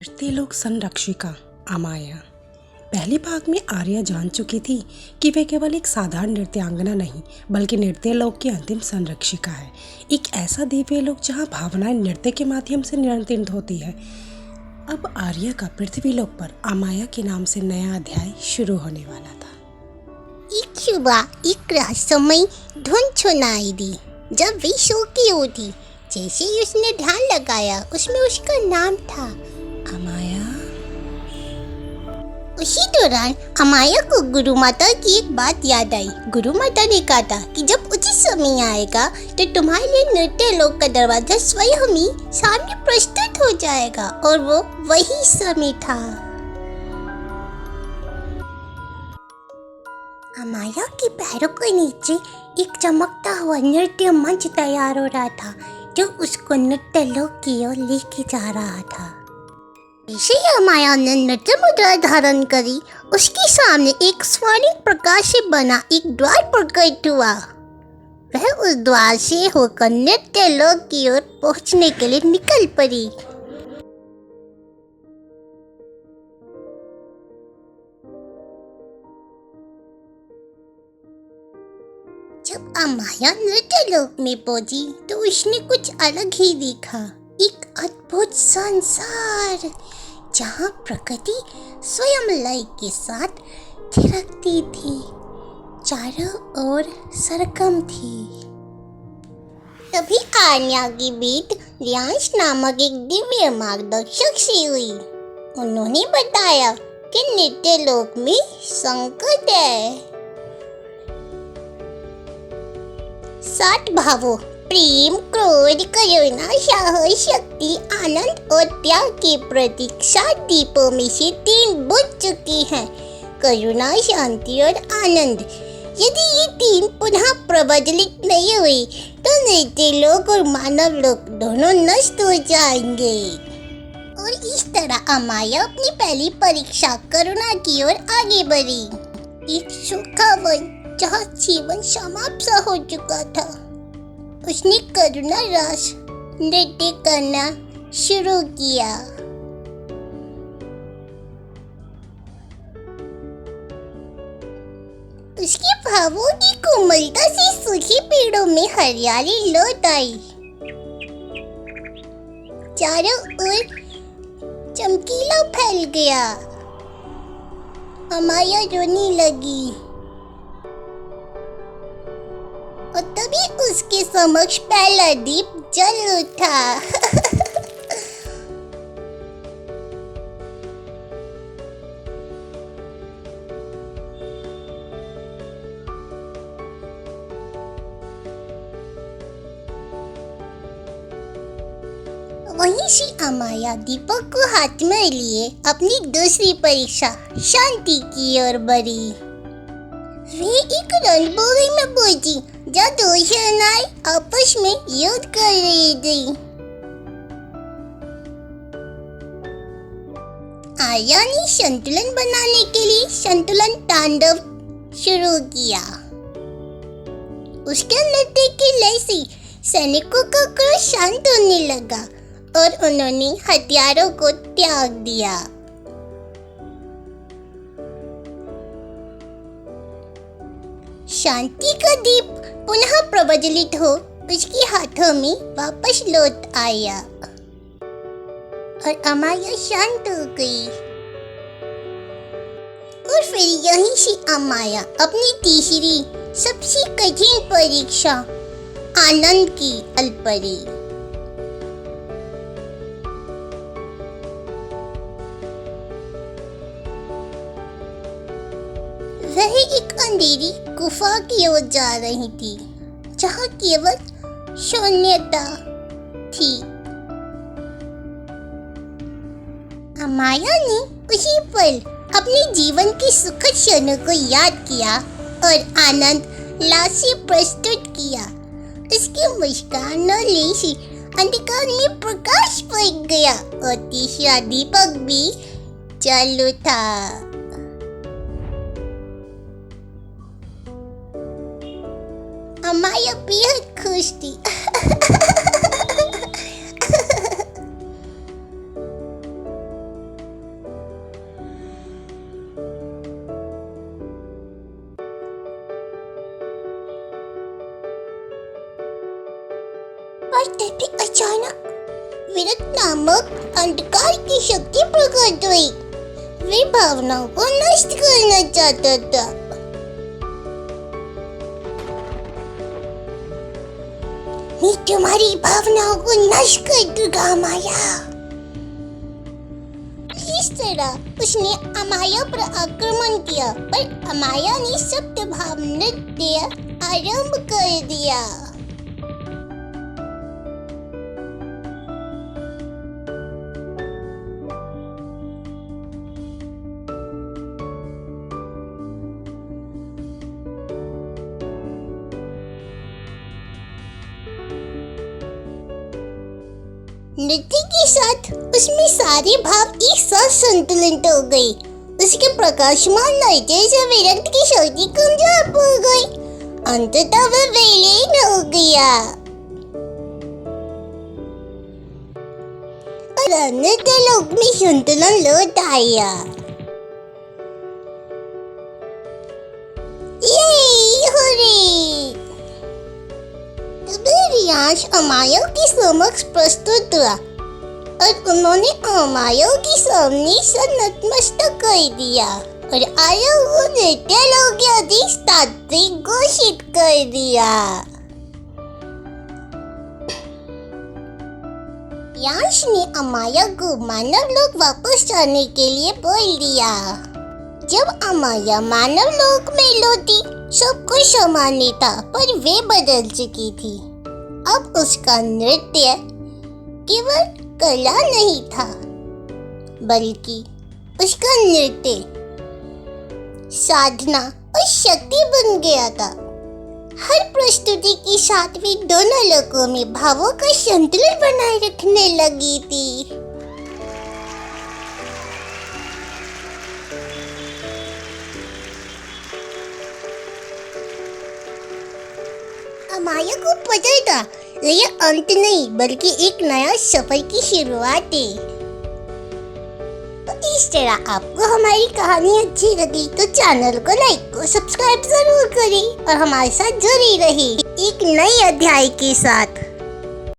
नृत्यलोक संरक्षिका अमाया। पहले भाग में आर्या जान चुकी थी कि वह केवल एक साधारण नृत्यांगना नहीं बल्कि नृत्यलोक की अंतिम संरक्षिका है। एक ऐसा दिव्य लोक जहाँ भावनाएं नृत्य के माध्यम से नियंत्रित होती है। अब आर्या का पृथ्वीलोक पर अमाया के नाम से नया अध्याय शुरू होने वाला था। एक सुबह एक रहस्यमयी धुन सुनाई दी जब वे सो की उठी। जैसे ही उसने ध्यान लगाया उसमें उसका नाम था अमाया। उसी दौरान अमाया को गुरु माता की एक बात याद आई। गुरु माता ने कहा था कि जब उचित समय आएगा तो तुम्हारे लिए नृत्य लोक का दरवाजा स्वयं ही सामने प्रस्तुत हो जाएगा, और वो वही समय था। अमाया के पैरों के नीचे एक चमकता हुआ नृत्य मंच तैयार हो रहा था जो उसको नृत्य लोक की ओर लेके जा रहा था। जैसे ही अमाया ने नृत्य मुद्रा धारण करी, उसके सामने एक स्वर्णिम प्रकाश से बना एक द्वार प्रकट हुआ। वह उस द्वार से होकर नृत्य लोक की ओर पहुंचने के लिए निकल पड़ी। जब अमाया नृत्य लोक में पहुंची तो उसने कुछ अलग ही देखा। एक अद्भुत संसार जहाँ प्रकृति स्वयं लय के साथ थिरकती थी, चारों ओर सरगम थी। तभी आर्या की भेंट रियांश नामक एक दिव्य मार्गदर्शक से हुई। उन्होंने बताया कि नृत्य लोक में संकट है। 7 भावों प्रेम, क्रोध, करुणा, साहस, शक्ति, आनंद और त्याग के प्रतीक 7 दीपों में से 3 बुझ चुके हैं, करुणा, शांति और आनंद। यदि ये 3 पुनः प्रज्वलित नहीं हुए तो नृत्य लोक और मानव लोक दोनों नष्ट हो जाएंगे। और इस तरह अमाया अपनी पहली परीक्षा करुणा की ओर आगे बढ़ी। एक सूखा वन जहाँ जीवन समाप्त सा हो चुका था, उसने करुणा रस नृत्य करना शुरू किया। उसके भावों की कोमलता से सूखे पेड़ों में हरियाली लौट आई। चारों ओर चमकीला फैल गया। अमाया रोने लगी और तभी उसके समक्ष पहला दीप जल उठा। वहीं से अमाया दीपक को हाथ में लिए अपनी दूसरी परीक्षा शांति की ओर बढ़ी। वे एक रणभूमि में पहुंची जहाँ 2 सेनाएं आपस में युद्ध कर रही थी। आर्या ने संतुलन बनाने के लिए संतुलन तांडव शुरू किया। उसके नृत्य की लय से सैनिकों का क्रोध शांत होने लगा और उन्होंने हथियारों को त्याग दिया। शांति का दीप पुनः प्रज्वलित हो उसके हाथों में वापस लौट आया और अमाया शांत हो गई। और फिर यहीं से अमाया अपनी तीसरी सबसे कठिन परीक्षा आनंद की ओर बढ़ी। वह एक अंधेरी गुफा की ओर जा रही थी जहाँ केवल शून्यता थी। अमाया ने उसी पल अपने जीवन की सुखद क्षणों को याद किया और आनंद लाशें प्रस्तुत किया। उसकी मुस्कान और लेसी अंधकार में प्रकाश फैल गया और तीसरा दीपक भी जल उठा। अमाया बेहद खुश थी। और तभी अचानक विरक्त नामक अंधकार की शक्ति प्रकट हुई। वे भावनाओं को नष्ट करना चाहता था। मैं तुम्हारी भावनाओं को नष्ट कर दूंगा अमाया। इस तरह उसने अमाया पर आक्रमण किया, पर अमाया ने सप्तभाव नृत्य आरंभ कर दिया। नृत्य के साथ उसमें सारे भाव एक साथ संतुलित हो गई। उसके प्रकाशमान नृत्य से विरक्त की शक्ति कमजोर हो गई। अंततः वह विलीन हो गया और अन्य लोक में संतुलन लौट आया। रियांश अमाया के समक्ष प्रस्तुत हुआ और उन्होंने अमाया के सामने सर नतमस्तक कर दिया और आया हुआ नृत्य लोक अधिष्ठात्री घोषित कर दिया। रियांश ने अमाया को मानव लोक वापस जाने के लिए बोल दिया। जब अमाया मानव लोक में लौटी, सब कुछ सामान्य था, पर वे बदल चुकी थी। अब उसका नृत्य केवल कला नहीं था, बल्कि उसका नृत्य साधना और शक्ति बन गया था। हर प्रस्तुति के साथ वे दोनों लोगों में भावों का संतुलन बनाए रखने लगी थी। अमाया को पता था यह अंत नहीं, बल्कि एक नया सफर की शुरुआत है। तो इस तरह आपको हमारी कहानी अच्छी लगी तो चैनल को लाइक और सब्सक्राइब जरूर करें और हमारे साथ जुड़ी रहिए एक नए अध्याय के साथ।